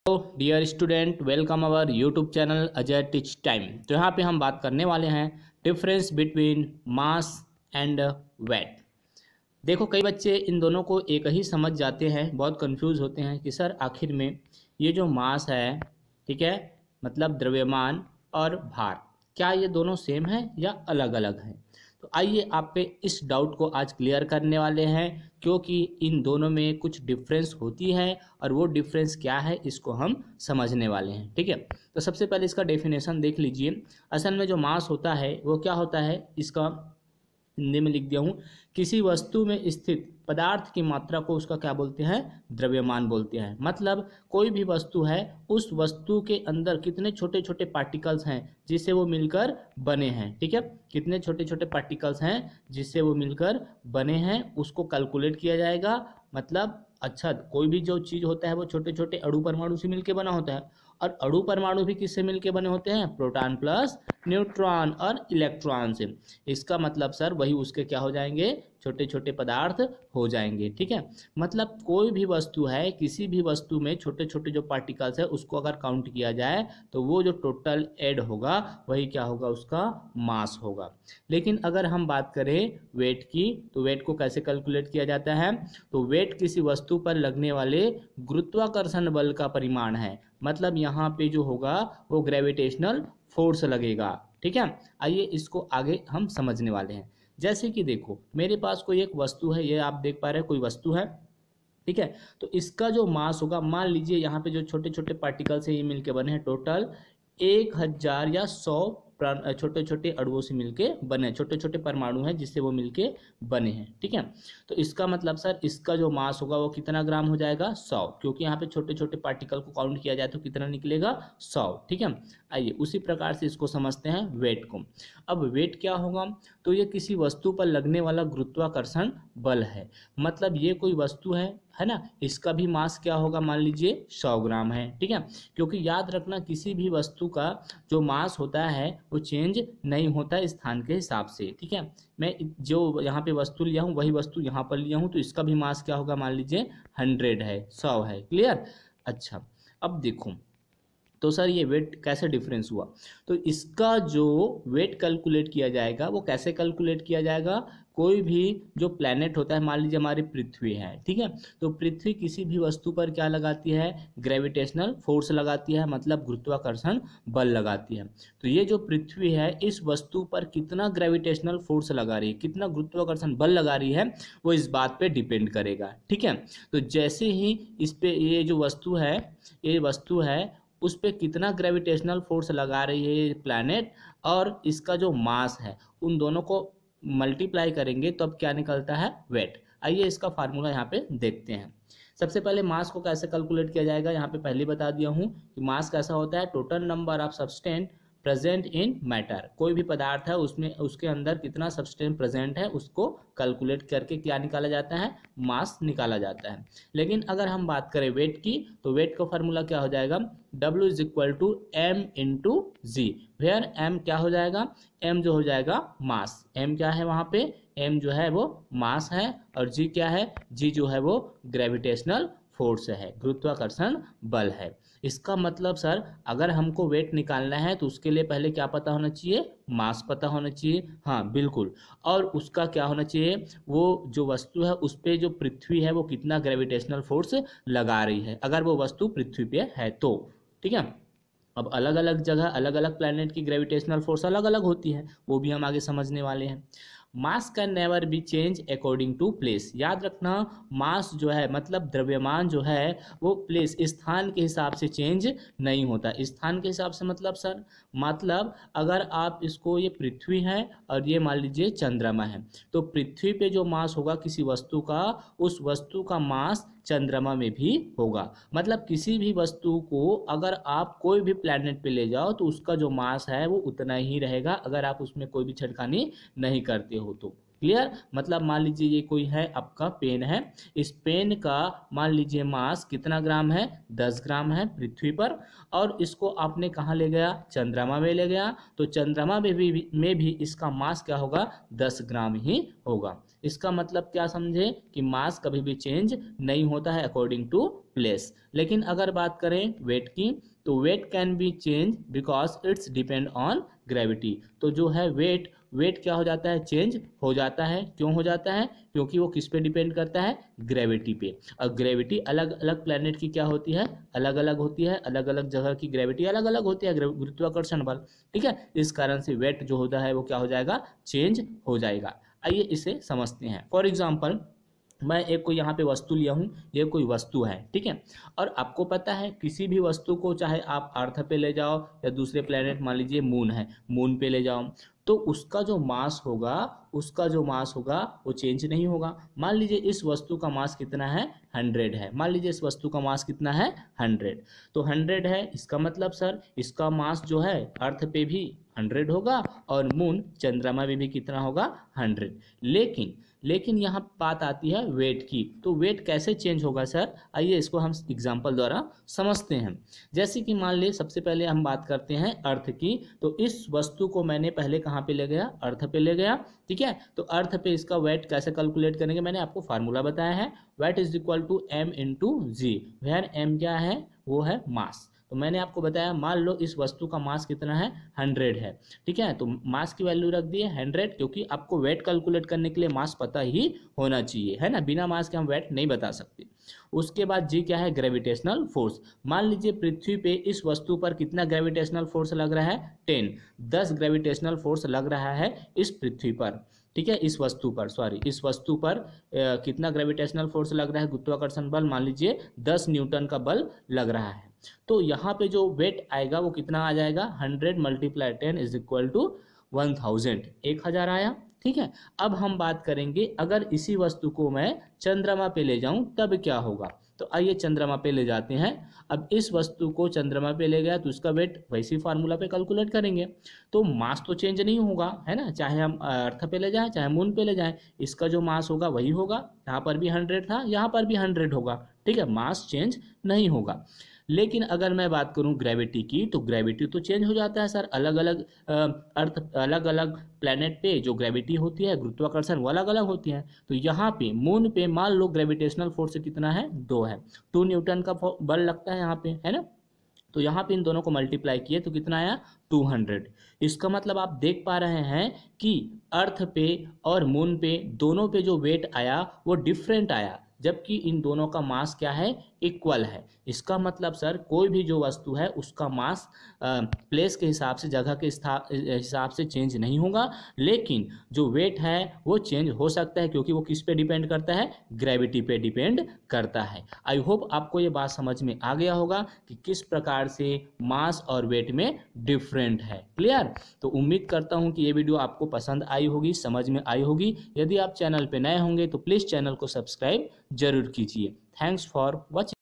Hello dear student, welcome our YouTube channel Ajay teach time. तो यहाँ पे हम बात करने वाले हैं difference between mass and weight. देखो, कई बच्चे इन दोनों को एक ही समझ जाते हैं, बहुत कंफ्यूज होते हैं कि सर आखिर में ये जो मास है, ठीक है, मतलब द्रव्यमान और भार, क्या ये दोनों सेम है या अलग अलग हैं। तो आइए आपके इस डाउट को आज क्लियर करने वाले हैं, क्योंकि इन दोनों में कुछ डिफरेंस होती है और वो डिफरेंस क्या है इसको हम समझने वाले हैं। ठीक है, तो सबसे पहले इसका डेफिनेशन देख लीजिए। असल में जो मास होता है वो क्या होता है, इसका हिंदी में लिख दिया हूँ। किसी वस्तु में स्थित पदार्थ की मात्रा को उसका क्या बोलते हैं, द्रव्यमान बोलते हैं। मतलब कोई भी वस्तु है, उस वस्तु के अंदर कितने छोटे छोटे पार्टिकल्स हैं जिससे वो मिलकर बने हैं। ठीक है, कितने छोटे छोटे पार्टिकल्स हैं जिससे वो मिलकर बने हैं, उसको कैलकुलेट किया जाएगा। मतलब अच्छा, कोई भी जो चीज़ होता है वो छोटे छोटे अणु परमाणु से मिलकर बना होता है, और अणु परमाणु भी किससे मिलकर बने होते हैं, प्रोटॉन प्लस न्यूट्रॉन और इलेक्ट्रॉन से। इसका मतलब सर वही उसके क्या हो जाएंगे, छोटे छोटे पदार्थ हो जाएंगे। ठीक है, मतलब कोई भी वस्तु है, किसी भी वस्तु में छोटे छोटे जो पार्टिकल्स है उसको अगर काउंट किया जाए तो वो जो टोटल ऐड होगा वही क्या होगा, उसका मास होगा। लेकिन अगर हम बात करें वेट की, तो वेट को कैसे कैलकुलेट किया जाता है। तो वेट किसी वस्तु पर लगने वाले गुरुत्वाकर्षण बल का परिमाण है। मतलब यहाँ पे जो होगा वो ग्रेविटेशनल फोर्स लगेगा। ठीक है, आइए इसको आगे हम समझने वाले हैं। जैसे कि देखो, मेरे पास कोई एक वस्तु है, ये आप देख पा रहे हैं, कोई वस्तु है। ठीक है, तो इसका जो मास होगा, मान लीजिए यहाँ पे जो छोटे छोटे पार्टिकल्स हैं ये मिलके बने हैं टोटल 1000 या 100 छोटे छोटे अणुओं से मिलके बने, छोटे छोटे परमाणु हैं जिससे वो मिलके बने हैं। ठीक है, तो इसका मतलब सर इसका जो मास होगा वो कितना ग्राम हो जाएगा, 100, क्योंकि यहाँ पे छोटे छोटे पार्टिकल को काउंट किया जाए तो कितना निकलेगा, 100। ठीक है, आइए उसी प्रकार से इसको समझते हैं वेट को। अब वेट क्या होगा, तो ये किसी वस्तु पर लगने वाला गुरुत्वाकर्षण बल है। मतलब ये कोई वस्तु है ना, इसका भी मास क्या होगा, मान लीजिए 100 ग्राम है। ठीक है, क्योंकि याद रखना किसी भी वस्तु का जो मास होता है वो चेंज नहीं होता स्थान के हिसाब से। ठीक है, मैं जो यहाँ पे वस्तु लिया हूँ वही वस्तु यहाँ पर लिया हूँ, तो इसका भी मास क्या होगा, मान लीजिए 100 है, 100 है। क्लियर। अच्छा, अब देखो, तो सर ये वेट कैसे डिफरेंस हुआ। तो इसका जो वेट कैलकुलेट किया जाएगा वो कैसे कैलकुलेट किया जाएगा। कोई भी जो प्लैनेट होता है, मान लीजिए हमारी पृथ्वी है, ठीक है, तो पृथ्वी किसी भी वस्तु पर क्या लगाती है, ग्रेविटेशनल फोर्स लगाती है, मतलब गुरुत्वाकर्षण बल लगाती है। तो ये जो पृथ्वी है इस वस्तु पर कितना ग्रेविटेशनल फोर्स लगा रही है, कितना गुरुत्वाकर्षण बल लगा रही है, वो इस बात पे डिपेंड करेगा। ठीक है, तो जैसे ही इस पे ये जो वस्तु है, ये वस्तु है, उस पर कितना ग्रेविटेशनल फोर्स लगा रही है ये प्लैनेट, और इसका जो मास है, उन दोनों को मल्टीप्लाई करेंगे तो अब क्या निकलता है, वेट। आइए इसका फार्मूला यहाँ पे देखते हैं। सबसे पहले मास को कैसे कैलकुलेट किया जाएगा, यहाँ पे पहले बता दिया हूँ कि मास कैसा होता है, total number of substance present in matter. कोई भी पदार्थ है उसमें उसके अंदर कितना सब्सटेंस प्रेजेंट है उसको कैलकुलेट करके क्या निकाला जाता है, मास निकाला जाता है। लेकिन अगर हम बात करें वेट की, तो वेट का फार्मूला क्या हो जाएगा, W is equal to M into g, where M क्या हो जाएगा, M जो हो जाएगा मास। M क्या है वहाँ पे, M जो है वो मास है, और G क्या है, G जो है वो ग्रेविटेशनल फोर्स है, गुरुत्वाकर्षण बल है। इसका मतलब सर अगर हमको वेट निकालना है तो उसके लिए पहले क्या पता होना चाहिए, मास पता होना चाहिए। हाँ बिल्कुल, और उसका क्या होना चाहिए, वो जो वस्तु है उस पर जो पृथ्वी है वो कितना ग्रेविटेशनल फोर्स लगा रही है, अगर वो वस्तु पृथ्वी पे है तो। ठीक है, अब अलग अलग जगह अलग अलग प्लैनेट की ग्रेविटेशनल फोर्स अलग अलग होती है, वो भी हम आगे समझने वाले हैं। Mass can never be change according to place. याद रखना, मास जो है मतलब द्रव्यमान जो है वो प्लेस, स्थान के हिसाब से चेंज नहीं होता। स्थान के हिसाब से मतलब सर, मतलब अगर आप इसको, ये पृथ्वी है और ये मान लीजिए चंद्रमा है, तो पृथ्वी पे जो मास होगा किसी वस्तु का, उस वस्तु का मास चंद्रमा में भी होगा। मतलब किसी भी वस्तु को अगर आप कोई भी प्लैनेट पे ले जाओ तो उसका जो मास है वो उतना ही रहेगा, अगर आप उसमें कोई भी छेड़खानी नहीं करते हो तो। क्लियर। मतलब मान लीजिए ये कोई है आपका पेन है, इस पेन का मान लीजिए मास कितना ग्राम है, 10 ग्राम है पृथ्वी पर, और इसको आपने कहाँ ले गया, चंद्रमा में ले गया, तो चंद्रमा में भी इसका मास क्या होगा, 10 ग्राम ही होगा। इसका मतलब क्या समझे कि मास कभी भी चेंज नहीं होता है अकॉर्डिंग टू प्लेस। लेकिन अगर बात करें वेट की, तो weight can be change because it's depend on gravity. तो जो है वेट क्या हो जाता है, चेंज हो जाता है। क्यों हो जाता है, क्योंकि वो किस पे डिपेंड करता है, ग्रेविटी पे। और ग्रेविटी अलग अलग प्लैनेट की क्या होती है, अलग अलग होती है, अलग अलग जगह की ग्रेविटी अलग अलग होती है, गुरुत्वाकर्षण बल, ठीक है। इस कारण से वेट जो होता है वो क्या हो जाएगा, चेंज हो जाएगा। आइए इसे समझते हैं। फॉर एग्जाम्पल, मैं एक कोई यहाँ पे वस्तु लिया हूँ, ये कोई वस्तु है, ठीक है। और आपको पता है किसी भी वस्तु को चाहे आप अर्थ पे ले जाओ या दूसरे प्लेनेट, मान लीजिए मून है, मून पे ले जाओ, तो उसका जो मास होगा वो चेंज नहीं होगा। मान लीजिए इस वस्तु का मास कितना है, 100 है। मान लीजिए इस वस्तु का मास कितना है, 100। तो 100 है, इसका मतलब सर इसका मास जो है अर्थ पे भी 100 होगा और मून चंद्रमा में भी कितना होगा, 100। लेकिन यहाँ बात आती है वेट की। तो वेट कैसे चेंज होगा सर, आइए इसको हम एग्जांपल द्वारा समझते हैं। जैसे कि मान ले, सबसे पहले हम बात करते हैं अर्थ की। तो इस वस्तु को मैंने पहले कहाँ पे ले गया, अर्थ पे ले गया, ठीक है। तो अर्थ पे इसका वेट कैसे कैलकुलेट करेंगे, मैंने आपको फार्मूला बताया है, weight is equal to m into g, where m क्या है, वो है मास। तो मैंने आपको बताया, मान लो इस वस्तु का मास कितना है, 100 है, ठीक है। तो मास की वैल्यू रख दिए 100, क्योंकि आपको वेट कैलकुलेट करने के लिए मास पता ही होना चाहिए, है ना। बिना मास के हम वेट नहीं बता सकते। उसके बाद जी क्या है, ग्रेविटेशनल फोर्स। मान लीजिए पृथ्वी पे इस वस्तु पर कितना ग्रेविटेशनल फोर्स लग रहा है, 10 ग्रेविटेशनल फोर्स लग रहा है इस पृथ्वी पर, ठीक है। इस वस्तु पर कितना ग्रेविटेशनल फोर्स लग रहा है, गुरुत्वाकर्षण बल, मान लीजिए 10 न्यूटन का बल लग रहा है। तो यहाँ पे जो वेट आएगा वो कितना आ जाएगा, 100 × 10 इज इक्वल टू 1000, 1000 आया, ठीक है। अब हम बात करेंगे, अगर इसी वस्तु को मैं चंद्रमा पे ले जाऊं तब क्या होगा। तो आइए चंद्रमा पे ले जाते हैं। अब इस वस्तु को चंद्रमा पे ले गया तो इसका वेट वैसी फार्मूला पे कैलकुलेट करेंगे। तो मास तो चेंज नहीं होगा, है ना, चाहे हम अर्थ पे ले जाएं चाहे मून पे ले जाएं, इसका जो मास होगा वही होगा। यहाँ पर भी 100 था, यहाँ पर भी 100 होगा, ठीक है, मास चेंज नहीं होगा। लेकिन अगर मैं बात करूं ग्रेविटी की, तो ग्रेविटी तो चेंज हो जाता है सर। अलग अलग प्लैनेट पे जो ग्रेविटी होती है, गुरुत्वाकर्षण, वो अलग अलग होती है। तो यहाँ पे मून पे मान लो ग्रेविटेशनल फोर्स कितना है, 2 है, 2 न्यूटन का बल लगता है यहाँ पे, है ना। तो यहाँ पे इन दोनों को मल्टीप्लाई किए तो कितना आया, 200। इसका मतलब आप देख पा रहे हैं कि अर्थ पे और मून पे दोनों पे जो वेट आया वो डिफरेंट आया, जबकि इन दोनों का मास क्या है, इक्वल है। इसका मतलब सर कोई भी जो वस्तु है उसका मास प्लेस के हिसाब से, जगह के हिसाब से चेंज नहीं होगा, लेकिन जो वेट है वो चेंज हो सकता है, क्योंकि वो किस पे डिपेंड करता है, ग्रेविटी पे डिपेंड करता है। आई होप आपको ये बात समझ में आ गया होगा कि किस प्रकार से मास और वेट में डिफरेंट है। क्लियर। तो उम्मीद करता हूँ कि ये वीडियो आपको पसंद आई होगी, समझ में आई होगी। यदि आप चैनल पे नए होंगे तो प्लीज़ चैनल को सब्सक्राइब जरूर कीजिए। Thanks for watching.